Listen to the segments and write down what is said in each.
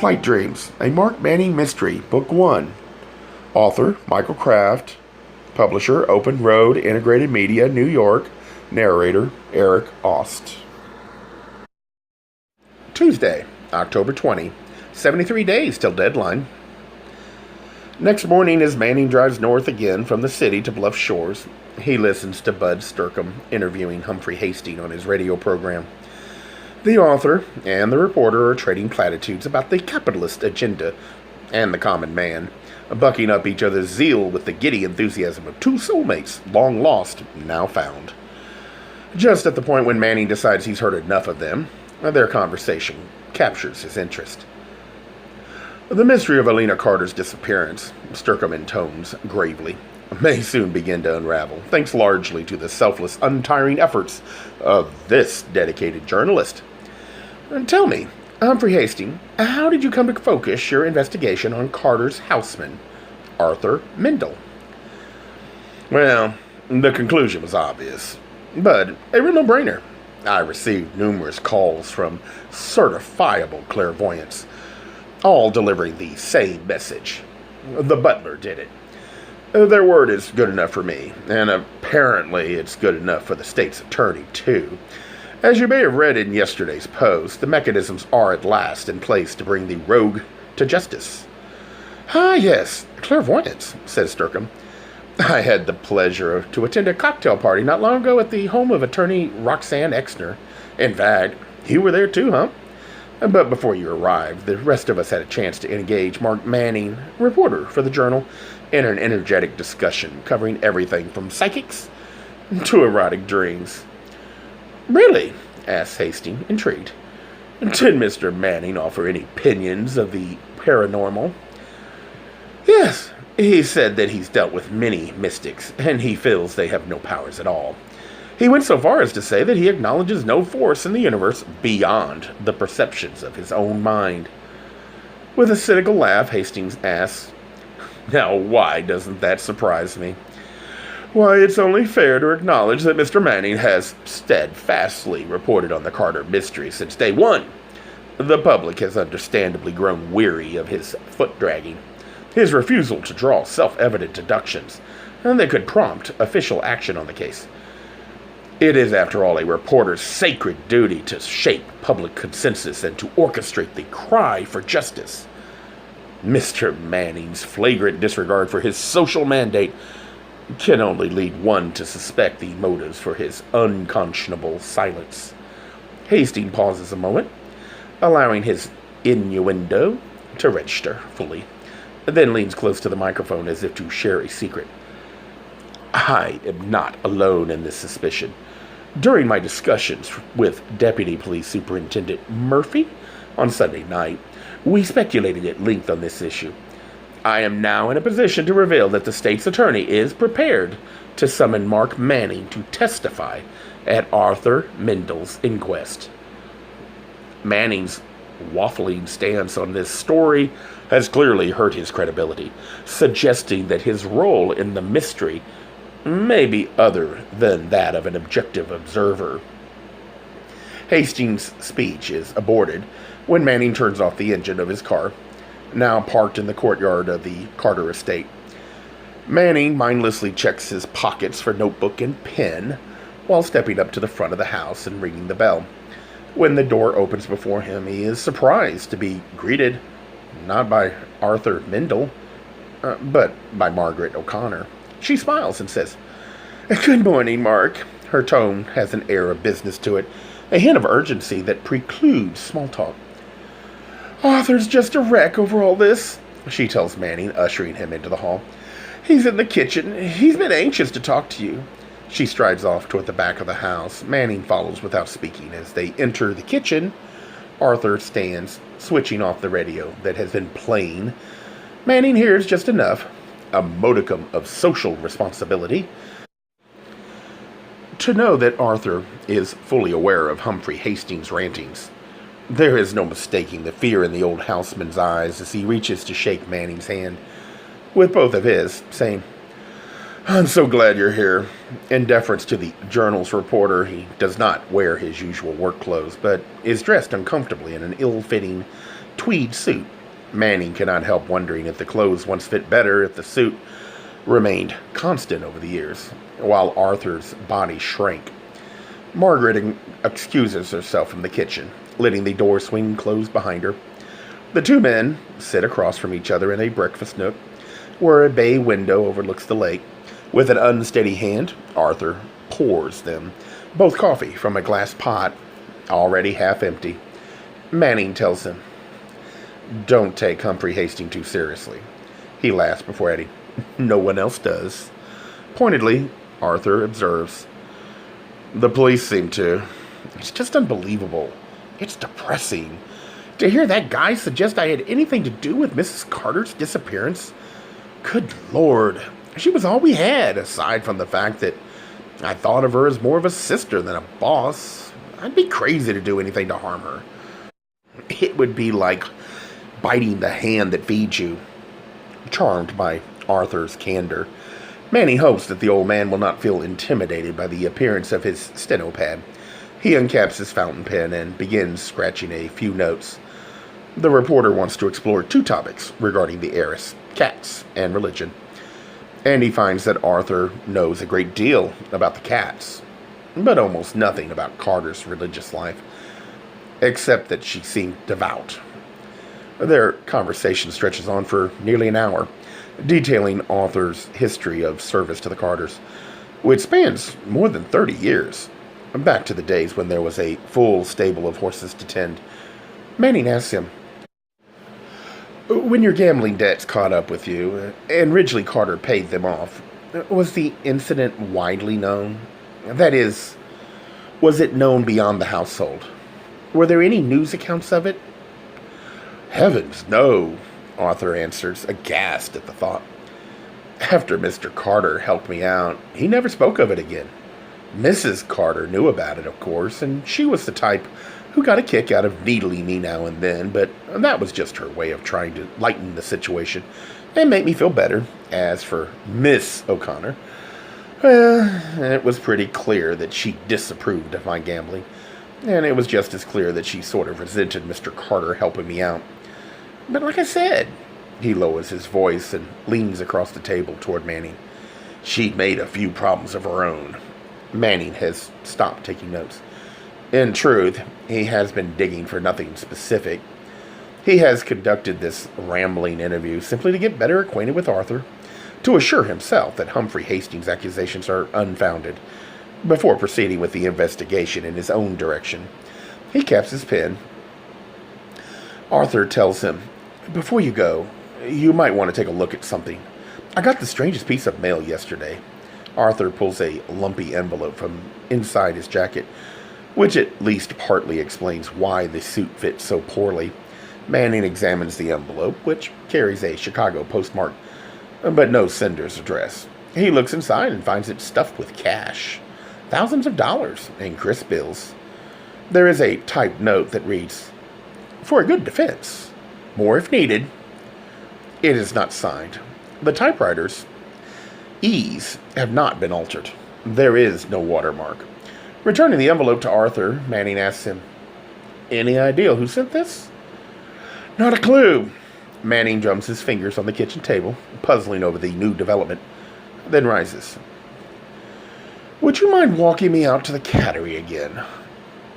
Flight Dreams, a Mark Manning mystery, Book 1. Author, Michael Kraft. Publisher, Open Road Integrated Media, New York. Narrator, Eric Ost. Tuesday, October 20. 73 days till deadline. Next morning, as Manning drives north again from the city to Bluff Shores, he listens to Bud Sturcom interviewing Humphrey Hastings on his radio program. The author and the reporter are trading platitudes about the capitalist agenda and the common man, bucking up each other's zeal with the giddy enthusiasm of two soulmates, long lost, now found. Just at the point when Manning decides he's heard enough of them, their conversation captures his interest. The mystery of Helena Carter's disappearance, Sturcom intones gravely, may soon begin to unravel, thanks largely to the selfless, untiring efforts of this dedicated journalist. Tell me, Humphrey Hastings, how did you come to focus your investigation on Carter's houseman, Arthur Mendel? Well, the conclusion was obvious, but a real no-brainer. I received numerous calls from certifiable clairvoyants, all delivering the same message. The butler did it. Their word is good enough for me, and apparently it's good enough for the state's attorney, too. As you may have read in yesterday's post, the mechanisms are at last in place to bring the rogue to justice. Ah, yes, clairvoyance, says Sturcom. I had the pleasure to attend a cocktail party not long ago at the home of attorney Roxanne Exner. In fact, you were there too, huh? But before you arrived, the rest of us had a chance to engage Mark Manning, reporter for the Journal, in an energetic discussion covering everything from psychics to erotic dreams. Really? Asked Hastings, intrigued. Did Mr. Manning offer any opinions of the paranormal? Yes, he said that he's dealt with many mystics, and he feels they have no powers at all. He went so far as to say that he acknowledges no force in the universe beyond the perceptions of his own mind. With a cynical laugh, Hastings asks, Now, why doesn't that surprise me? Why, it's only fair to acknowledge that Mr. Manning has steadfastly reported on the Carter mystery since day one. The public has understandably grown weary of his foot-dragging, his refusal to draw self-evident deductions, and that could prompt official action on the case. It is, after all, a reporter's sacred duty to shape public consensus and to orchestrate the cry for justice. Mr. Manning's flagrant disregard for his social mandate can only lead one to suspect the motives for his unconscionable silence. Hastings pauses a moment, allowing his innuendo to register fully, then leans close to the microphone as if to share a secret. I am not alone in this suspicion. During my discussions with Deputy Police Superintendent Murphy on Sunday night, we speculated at length on this issue. I am now in a position to reveal that the state's attorney is prepared to summon Mark Manning to testify at Arthur Mendel's inquest. Manning's waffling stance on this story has clearly hurt his credibility, suggesting that his role in the mystery may be other than that of an objective observer. Hastings' speech is aborted when Manning turns off the engine of his car, now parked in the courtyard of the Carter estate. Manning mindlessly checks his pockets for notebook and pen while stepping up to the front of the house and ringing the bell. When the door opens before him, he is surprised to be greeted not by Arthur Mendel, but by Margaret O'Connor. She smiles and says, Good morning, Mark. Her tone has an air of business to it, a hint of urgency that precludes small talk. Arthur's just a wreck over all this, she tells Manning, ushering him into the hall. He's in the kitchen. He's been anxious to talk to you. She strides off toward the back of the house. Manning follows without speaking. As they enter the kitchen, Arthur stands, switching off the radio that has been playing. Manning hears just enough, a modicum of social responsibility, to know that Arthur is fully aware of Humphrey Hastings' rantings. There is no mistaking the fear in the old houseman's eyes as he reaches to shake Manning's hand with both of his, saying, I'm so glad you're here. In deference to the Journal's reporter, he does not wear his usual work clothes, but is dressed uncomfortably in an ill-fitting tweed suit. Manning cannot help wondering if the clothes once fit better if the suit remained constant over the years, while Arthur's body shrank. Margaret excuses herself from the kitchen, letting the door swing closed behind her. The two men sit across from each other in a breakfast nook, where a bay window overlooks the lake. With an unsteady hand, Arthur pours them both coffee from a glass pot, already half empty. Manning tells him, "Don't take Humphrey Hastings too seriously." He laughs before adding, "No one else does." Pointedly, Arthur observes, "The police seem to. It's just unbelievable. It's depressing. To hear that guy suggest I had anything to do with Mrs. Carter's disappearance. Good Lord. She was all we had, aside from the fact that I thought of her as more of a sister than a boss. I'd be crazy to do anything to harm her. It would be like biting the hand that feeds you." Charmed by Arthur's candor, Manning hopes that the old man will not feel intimidated by the appearance of his steno pad. He uncaps his fountain pen and begins scratching a few notes. The reporter wants to explore two topics regarding the heiress: cats and religion. And he finds that Arthur knows a great deal about the cats, but almost nothing about Carter's religious life, except that she seemed devout. Their conversation stretches on for nearly an hour, detailing Arthur's history of service to the Carters, which spans more than 30 years, back to the days when there was a full stable of horses to tend. Manning asks him, "When your gambling debts caught up with you, and Ridgely Carter paid them off, was the incident widely known? That is, was it known beyond the household? Were there any news accounts of it?" "Heavens, no," Arthur answers, aghast at the thought. "After Mr. Carter helped me out, he never spoke of it again. Mrs. Carter knew about it, of course, and she was the type who got a kick out of needling me now and then, but that was just her way of trying to lighten the situation and make me feel better. As for Miss O'Connor, well, it was pretty clear that she disapproved of my gambling, and it was just as clear that she sort of resented Mr. Carter helping me out. But like I said," he lowers his voice and leans across the table toward Manning, "she'd made a few problems of her own." Manning has stopped taking notes. In truth, he has been digging for nothing specific. He has conducted this rambling interview simply to get better acquainted with Arthur, to assure himself that Humphrey Hastings' accusations are unfounded, before proceeding with the investigation in his own direction. He caps his pen. Arthur tells him, "Before you go, you might want to take a look at something. I got the strangest piece of mail yesterday." Arthur pulls a lumpy envelope from inside his jacket, which at least partly explains why the suit fits so poorly. Manning examines the envelope, which carries a Chicago postmark, but no sender's address. He looks inside and finds it stuffed with cash, thousands of dollars in crisp bills. There is a typed note that reads, "For a good defense. More if needed." It is not signed. The typewriter's E's have not been altered. There is no watermark. Returning the envelope to Arthur, Manning asks him, "Any idea who sent this?" "Not a clue." Manning drums his fingers on the kitchen table, puzzling over the new development, then rises. "Would you mind walking me out to the cattery again?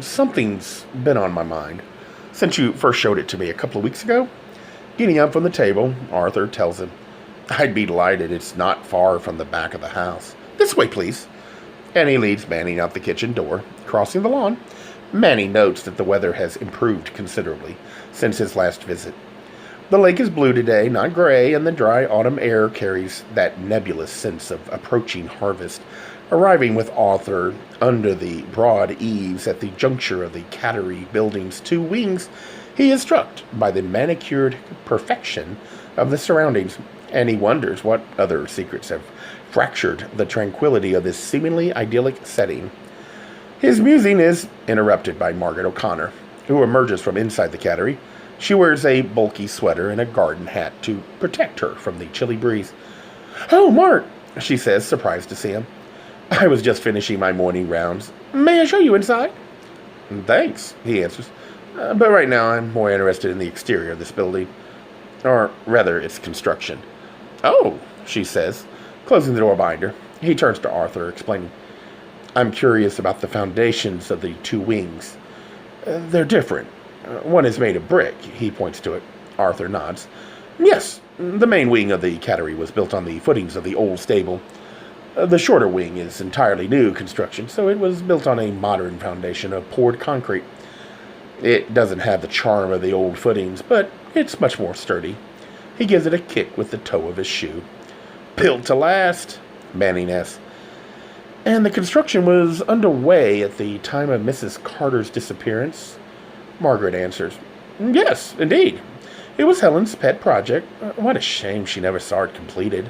Something's been on my mind since you first showed it to me a couple of weeks ago." Getting up from the table, Arthur tells him, "I'd be delighted. It's not far from the back of the house. This way, please." And he leads Manning out the kitchen door. Crossing the lawn, Manning notes that the weather has improved considerably since his last visit. The lake is blue today, not gray, and the dry autumn air carries that nebulous sense of approaching harvest. Arriving with Arthur under the broad eaves at the juncture of the Cattery building's two wings, he is struck by the manicured perfection of the surroundings, and he wonders what other secrets have fractured the tranquility of this seemingly idyllic setting. His musing is interrupted by Margaret O'Connor, who emerges from inside the cattery. She wears a bulky sweater and a garden hat to protect her from the chilly breeze. "Oh, Mart," she says, surprised to see him. "I was just finishing my morning rounds. May I show you inside?" "Thanks," he answers. But right now I'm more interested in the exterior of this building, or rather, its construction. Oh, she says, closing the door behind her. He turns to Arthur, explaining, I'm curious about the foundations of the two wings. They're different. One is made of brick, he points to it. Arthur nods. Yes, the main wing of the cattery was built on the footings of the old stable. The shorter wing is entirely new construction, so it was built on a modern foundation of poured concrete. It doesn't have the charm of the old footings, but it's much more sturdy. He gives it a kick with the toe of his shoe. Built to last, Manning asks. And the construction was underway at the time of Mrs. Carter's disappearance? Margaret answers. Yes, indeed. It was Helen's pet project. What a shame she never saw it completed.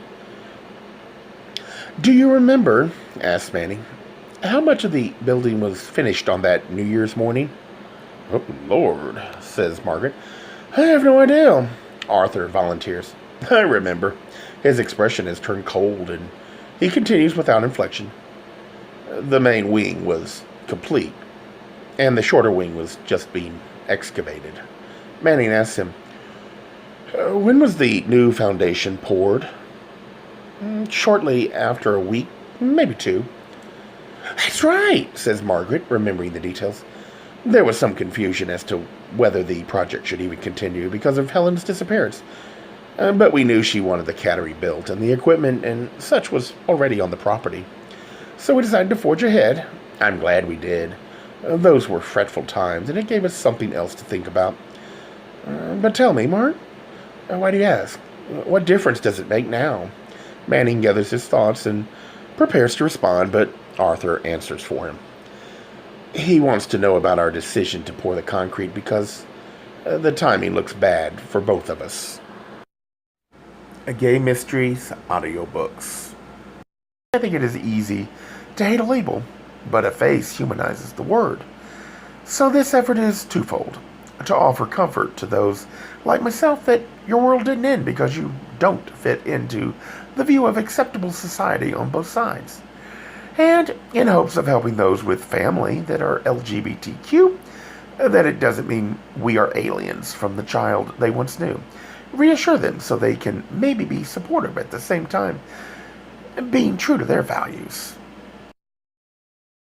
Do you remember, asked Manning, how much of the building was finished on that New Year's morning? Oh, Lord, says Margaret. I have no idea. Arthur volunteers. I remember. His expression has turned cold, and he continues without inflection. The main wing was complete, and the shorter wing was just being excavated. Manning asks him, when was the new foundation poured? Shortly after a week, maybe two. That's right, says Margaret, remembering the details. There was some confusion as to whether the project should even continue because of Helen's disappearance. But we knew she wanted the cattery built, and the equipment and such was already on the property. So we decided to forge ahead. I'm glad we did. Those were fretful times, and it gave us something else to think about. But tell me, Mark, why do you ask? What difference does it make now? Manning gathers his thoughts and prepares to respond, but Arthur answers for him. He wants to know about our decision to pour the concrete because the timing looks bad for both of us. A Gay Mysteries audiobooks. I think it is easy to hate a label, but a face humanizes the word. So this effort is twofold. To offer comfort to those like myself that your world didn't end because you don't fit into the view of acceptable society on both sides. And in hopes of helping those with family that are LGBTQ, that it doesn't mean we are aliens from the child they once knew. Reassure them so they can maybe be supportive at the same time, being true to their values.